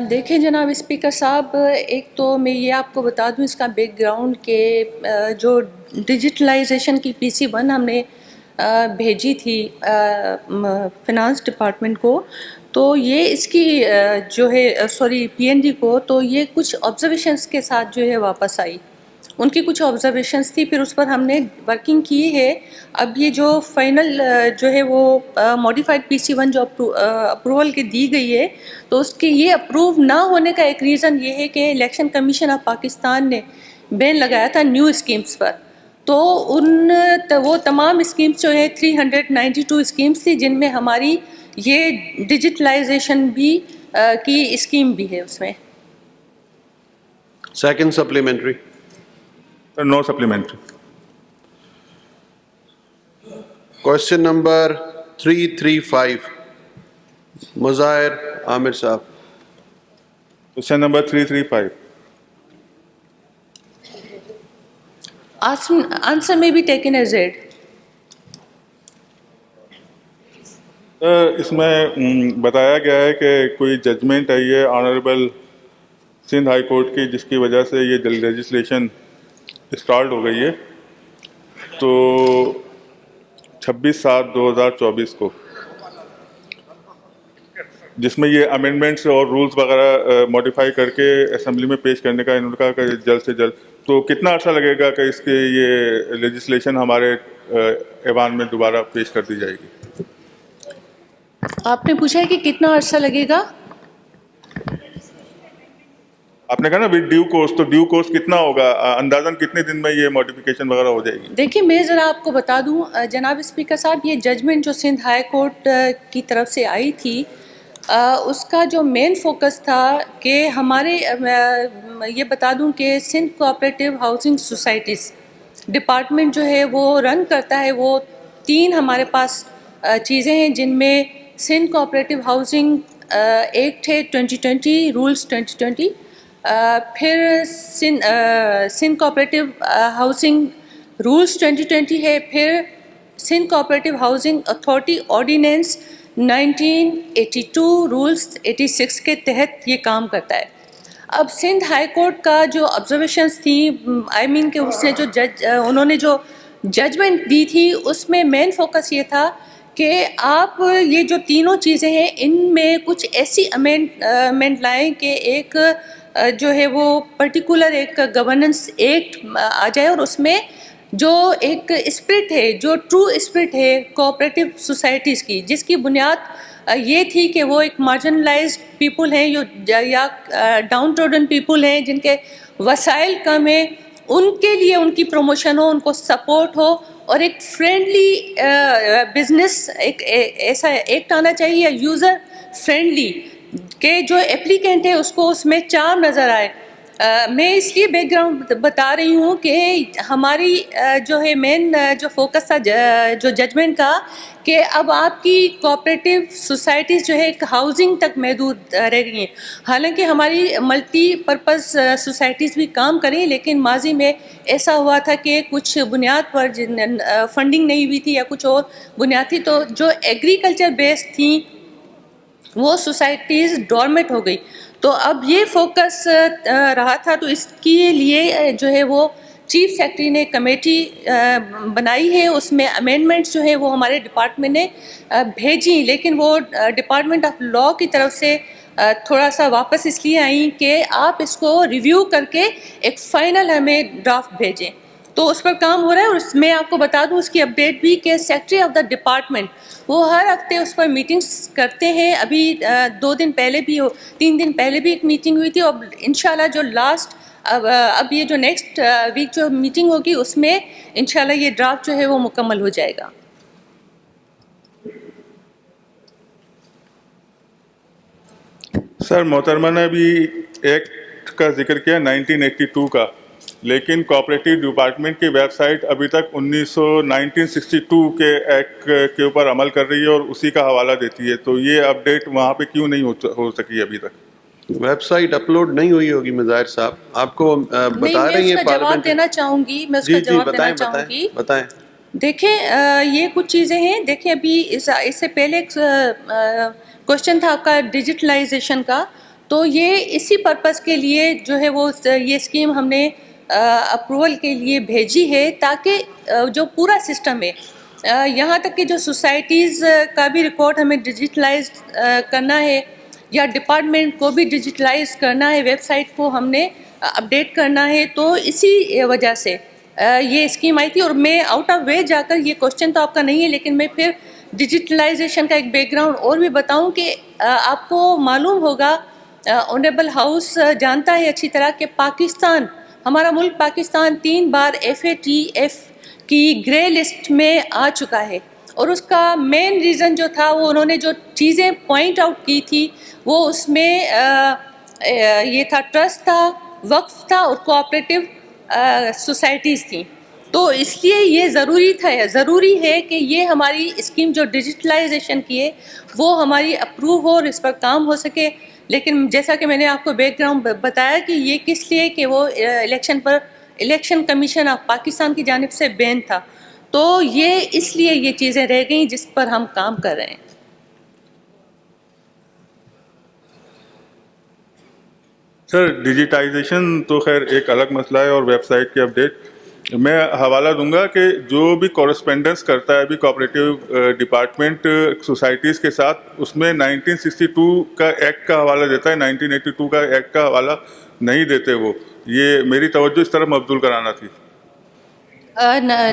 دیکھیں جناب اسپیکر صاحب، ایک تو میں یہ آپ کو بتا دوں اس کا بیک گراؤنڈ کہ جو ڈیجیٹلائزیشن کی PC1 ہم نے بھیجی تھی فنانس ڈپارٹمنٹ کو، تو یہ اس کی جو ہے PND کو، تو یہ کچھ آبزرویشنس کے ساتھ جو ہے واپس آئی. ان کی کچھ آبزرویشنس تھی، پھر اس پر ہم نے ورکنگ کی ہے. اب یہ جو فائنل جو ہے وہ ماڈیفائڈ PC1 جو اپروول کے دی گئی ہے، تو اس کے یہ اپروو نہ ہونے کا ایک ریزن یہ ہے کہ الیکشن کمیشن آف پاکستان نے بین لگایا تھا نیو اسکیمز پر. تو وہ تمام اسکیمز جو ہے 392 اسکیمز تھی، جن میں ہماری یہ ڈیجیٹلائزیشن بھی کی اسکیم بھی ہے اس میں. Second supplementary. No supplementary. Question number 335. مظاہر عامر صاحب. Question number 335. Answer may be taken as read. اس میں بتایا گیا ہے کہ کوئی ججمنٹ ہے یہ آنریبل سندھ ہائی کورٹ کی، جس کی وجہ سے یہ لیجسلیشن اسٹارٹ ہو گئی ہے. تو 26/7/2024 کو، جس میں یہ امینڈمنٹس اور رولز وغیرہ ماڈیفائی کر کے اسمبلی میں پیش کرنے کا انہوں نے کہا کہ جلد سے جلد. تو کتنا عرصہ لگے گا کہ اس کے یہ لیجسلیشن ہمارے ایوان میں دوبارہ پیش کر دی جائے گی؟ آپ نے پوچھا ہے کہ کتنا عرصہ لگے گا؟ آپ نے کہا نا ڈیو کورس، تو ڈیو کورس کتنا ہوگا؟ اندازاً کتنے دن میں یہ ماڈیفکیشن وغیرہ ہو جائے گی؟ دیکھیے میں ذرا آپ کو بتا دوں جناب اسپیکر صاحب، یہ ججمنٹ جو سندھ ہائی کورٹ کی طرف سے آئی تھی، اس کا جو مین فوکس تھا کہ ہمارے یہ بتا دوں کہ Sindh cooperative housing societies department جو ہے وہ رن کرتا ہے. وہ 3 ہمارے پاس چیزیں ہیں، جن میں سندھ کوآپریٹو ہاؤسنگ ایکٹ ہے 2020، رولز 2020، پھر سندھ کوآپریٹو ہاؤسنگ رولز 2020 ہے، پھر Sindh cooperative housing authority ordinance 1982 rules 86 کے تحت یہ کام کرتا ہے. اب سندھ ہائی کورٹ کا جو آبزرویشنس تھیں، کہ اس نے جو انہوں نے جو ججمنٹ دی تھی، اس میں مین فوکس یہ تھا کہ آپ یہ جو تینوں چیزیں ہیں ان میں کچھ ایسی امینڈمنٹ لائیں کہ ایک جو ہے وہ پرٹیکولر ایک گورننس ایکٹ آ جائے، اور اس میں جو ایک اسپرٹ ہے، جو ٹرو اسپرٹ ہے کوآپریٹو سوسائٹیز کی، جس کی بنیاد یہ تھی کہ وہ ایک مارجنلائزڈ پیپل ہیں یا ڈاؤن ٹروڈن پیپل ہیں جن کے وسائل کم ہیں، ان کے لیے ان کی پروموشن ہو، ان کو سپورٹ ہو، اور ایک فرینڈلی بزنس ایک ایسا ایکٹ آنا چاہیے یوزر فرینڈلی کہ جو اپلیکینٹ ہے اس کو اس میں چارم نظر آئے. میں اس لیے بیک گراؤنڈ بتا رہی ہوں کہ ہماری جو ہے مین جو فوکس تھا جو ججمنٹ کا، کہ اب آپ کی کوآپریٹو سوسائٹیز جو ہے ایک ہاؤسنگ تک محدود رہ گئی ہیں. حالانکہ ہماری ملٹی پرپز سوسائٹیز بھی کام کریں، لیکن ماضی میں ایسا ہوا تھا کہ کچھ بنیاد پر فنڈنگ نہیں ہوئی تھی یا کچھ اور بنیاد تھی، تو جو ایگریکلچر بیسڈ تھیں وہ سوسائٹیز ڈورمنٹ ہو گئی. تو اب یہ فوکس رہا تھا، تو اس کے لیے جو ہے وہ چیف سیکرٹری نے کمیٹی بنائی ہے. اس میں امینڈمنٹس جو ہے وہ ہمارے ڈپارٹمنٹ نے بھیجی، لیکن وہ ڈپارٹمنٹ آف لاء کی طرف سے تھوڑا سا واپس اس لیے آئیں کہ آپ اس کو ریویو کر کے ایک فائنل ہمیں ڈرافٹ بھیجیں. تو اس پر کام ہو رہا ہے، اور اس میں آپ کو بتا دوں اس کی اپڈیٹ بھی کہ سیکرٹری آف دا ڈپارٹمنٹ وہ ہر ہفتے اس پر میٹنگز کرتے ہیں. ابھی 2 دن پہلے بھی 3 دن پہلے بھی ایک میٹنگ ہوئی تھی، اور انشاءاللہ جو لاسٹ اب یہ جو نیکسٹ ویک جو میٹنگ ہوگی اس میں انشاءاللہ یہ ڈرافٹ جو ہے وہ مکمل ہو جائے گا. سر محترمہ نے ابھی ایکٹ کا ذکر کیا 1982 کا، لیکن کوآپریٹو ڈپارٹمنٹ کی ویب سائٹ ابھی تک 1962 کے ایکٹ کے اوپر عمل کر رہی ہے اور اسی کا حوالہ دیتی ہے. تو یہ اپڈیٹ وہاں پہ کیوں نہیں ہو سکی ابھی تک؟ ویب سائٹ اپلوڈ نہیں ہوئی ہوگی مظاہر صاحب، آپ کو بتا رہی ہیں میں اس کا جواب دینا چاہوں گی. میں اس کا جواب دینا چاہوں گی. بتائیں. دیکھیں یہ کچھ چیزیں ہیں. دیکھیں ابھی اس سے پہلے کوشچن تھا آپ کا ڈیجیٹلائزیشن کا. تو یہ اسی پرپس کے لیے جو ہے وہ یہ اسکیم ہم نے اپروول کے لیے بھیجی ہے، تاکہ جو پورا سسٹم ہے، یہاں تک کہ جو سوسائٹیز کا بھی ریکارڈ ہمیں ڈیجیٹلائز کرنا ہے، یا ڈپارٹمنٹ کو بھی ڈیجیٹلائز کرنا ہے، ویب سائٹ کو ہم نے اپڈیٹ کرنا ہے. تو اسی وجہ سے یہ اسکیم آئی تھی. اور میں آؤٹ آف وے جا کر، یہ کوشچن تو آپ کا نہیں ہے لیکن میں پھر ڈیجیٹلائزیشن کا ایک بیک گراؤنڈ اور بھی بتاؤں کہ آپ کو معلوم ہوگا، آنریبل ہاؤس جانتا ہے اچھی طرح کہ پاکستان، ہمارا ملک پاکستان 3 بار FATF کی گرے لسٹ میں آ چکا ہے. اور اس کا مین ریزن جو تھا، وہ انہوں نے جو چیزیں پوائنٹ آؤٹ کی تھی، وہ اس میں یہ تھا، ٹرسٹ تھا، وقف تھا اور کوآپریٹو سوسائٹیز تھیں. تو اس لیے یہ ضروری ہے کہ یہ ہماری اسکیم جو ڈیجیٹلائزیشن کی ہے وہ ہماری اپروو ہو اور اس پر کام ہو سکے. لیکن جیسا کہ میں نے آپ کو بیک گراؤنڈ بتایا کہ یہ کس لیے، کہ وہ الیکشن کمیشن آف پاکستان کی جانب سے بین تھا، تو یہ اس لیے یہ چیزیں رہ گئیں جس پر ہم کام کر رہے ہیں. سر ڈیجیٹائزیشن تو خیر ایک الگ مسئلہ ہے، اور ویب سائٹ کی اپڈیٹ میں حوالہ دوں گا کہ جو بھی کورسپینڈنس کرتا ہے ابھی کوآپریٹو ڈپارٹمنٹ سوسائٹیز کے ساتھ، اس میں 1962 کا ایکٹ کا حوالہ دیتا ہے، 1982 کا ایکٹ کا حوالہ نہیں دیتے. وہ یہ میری توجہ اس طرف مبذول کرانا تھی.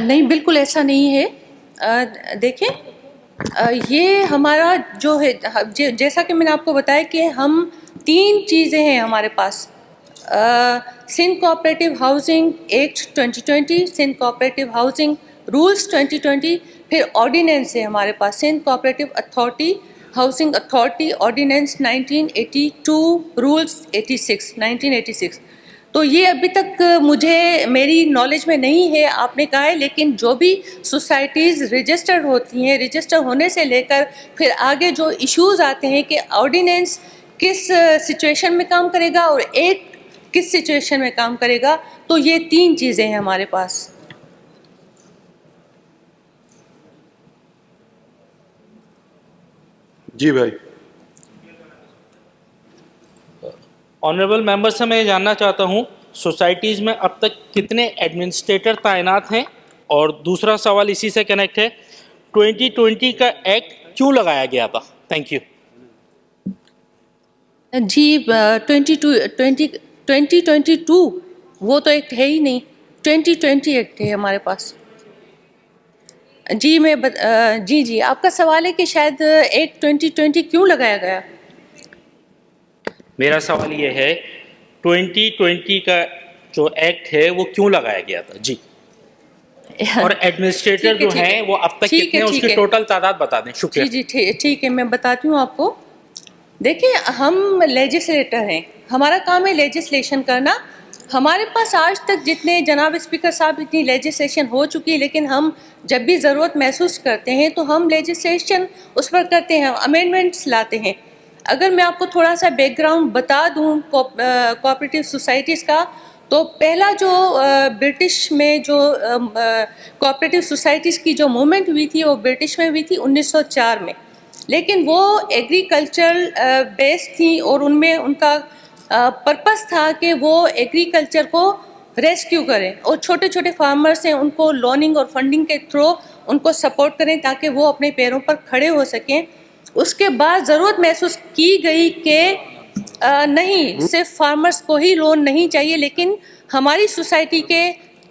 نہیں، بالکل ایسا نہیں ہے. دیکھیں، یہ ہمارا جو ہے، جیسا کہ میں نے آپ کو بتایا کہ ہم 3 چیزیں ہیں ہمارے پاس: Sindh cooperative housing act 2020، Sindh cooperative housing rules 2020، پھر آرڈیننس ہے ہمارے پاس، Sindh cooperative authority housing authority ordinance 1982، rules 1986. تو یہ ابھی تک میری نالج میں نہیں ہے، آپ نے کہا ہے، لیکن جو بھی سوسائٹیز رجسٹرڈ ہوتی ہیں، رجسٹر ہونے سے لے کر پھر آگے جو ایشوز آتے ہیں کہ آرڈیننس کس سچویشن میں کام کرے گا اور ایکٹ کس سچویشن میں کام کرے گا، تو یہ 3 چیزیں ہیں ہمارے پاس. جی بھائی. آنریبل ممبر سے میں یہ جاننا چاہتا ہوں، سوسائٹیز میں اب تک کتنے ایڈمنسٹریٹر تعینات ہیں؟ اور دوسرا سوال اسی سے کنیکٹ ہے، 2020 کا ایکٹ کیوں لگایا گیا تھا؟ Thank you. جی، 2022 وہ تو ایکٹ ہے ہی نہیں، 2020 ایکٹ ہے ہمارے پاس. جی آپ کا سوال ہے کہ شاید ایکٹ 2020 کیوں لگایا گیا؟ میرا سوال یہ ہے 2020 کا جو ایکٹ ہے وہ کیوں لگایا گیا تھا؟ جی. اور ایڈمنسٹریٹر جو ہیں وہ اب تک کتنے ہیں، اس کی ٹوٹل تعداد بتا دیں. شکریہ. جی ٹھیک ہے، میں بتاتی ہوں آپ کو. دیکھیں، ہم لیجسلیٹر ہیں، ہمارا کام ہے لیجسلیشن کرنا. ہمارے پاس آج تک جتنے، جناب اسپیکر صاحب، اتنی لیجسلیشن ہو چکی ہے، لیکن ہم جب بھی ضرورت محسوس کرتے ہیں تو ہم لیجسلیشن اس پر کرتے ہیں، امینڈمنٹس لاتے ہیں. اگر میں آپ کو تھوڑا سا بیک گراؤنڈ بتا دوں کوآپریٹو سوسائٹیز کا، تو پہلا جو برٹش میں جو کوآپریٹو سوسائٹیز کی جو موومنٹ ہوئی تھی، وہ برٹش میں ہوئی تھی 1904 میں. لیکن وہ ایگریکلچرل بیس تھی، اور ان میں ان کا پرپس تھا کہ وہ ایگریکلچر کو ریسکیو کریں، اور چھوٹے چھوٹے فارمرس ہیں ان کو لوننگ اور فنڈنگ کے تھرو ان کو سپورٹ کریں تاکہ وہ اپنے پیروں پر کھڑے ہو سکیں. اس کے بعد ضرورت محسوس کی گئی کہ نہیں، صرف فارمرس کو ہی لون نہیں چاہیے، لیکن ہماری سوسائٹی کے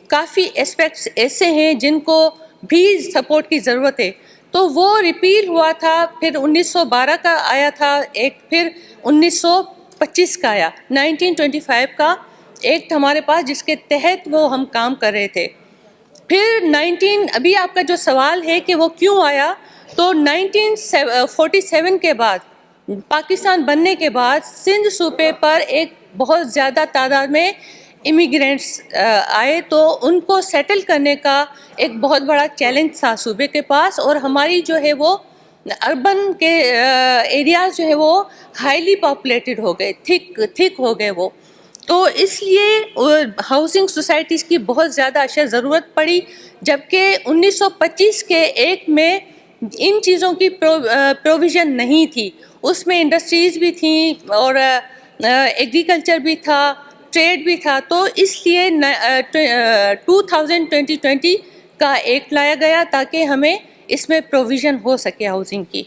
کافی اسپیکٹس ایسے ہیں جن کو بھی سپورٹ کی ضرورت ہے. تو وہ ریپیل ہوا تھا، پھر 1912 کا آیا تھا ایکٹ، پھر 1925 کا آیا، 1925 کا ایکٹ ہمارے پاس، جس کے تحت وہ ہم کام کر رہے تھے. پھر ابھی آپ کا جو سوال ہے کہ وہ کیوں آیا، تو 1947 کے بعد، پاکستان بننے کے بعد، سندھ صوبے پر ایک بہت زیادہ تعداد میں امیگرینٹس آئے، تو ان کو سیٹل کرنے کا ایک بہت بڑا چیلنج تھا صوبے کے پاس. اور ہماری جو ہے وہ اربن کے ایریاز جو ہے وہ ہائیلی پاپولیٹڈ ہو گئے، تھک ہو گئے وہ. تو اس لیے ہاؤسنگ سوسائٹیز کی بہت زیادہ اشد ضرورت پڑی، جبکہ 1925 کے ایکٹ میں ان چیزوں کی پروویژن نہیں تھی. اس میں انڈسٹریز بھی تھیں اور ایگریکلچر بھی تھا، ٹریڈ بھی تھا، تو اس لیے 2020 کا ایکٹ لایا گیا تاکہ ہمیں اس میں پروویژن ہو سکے ہاؤسنگ کی.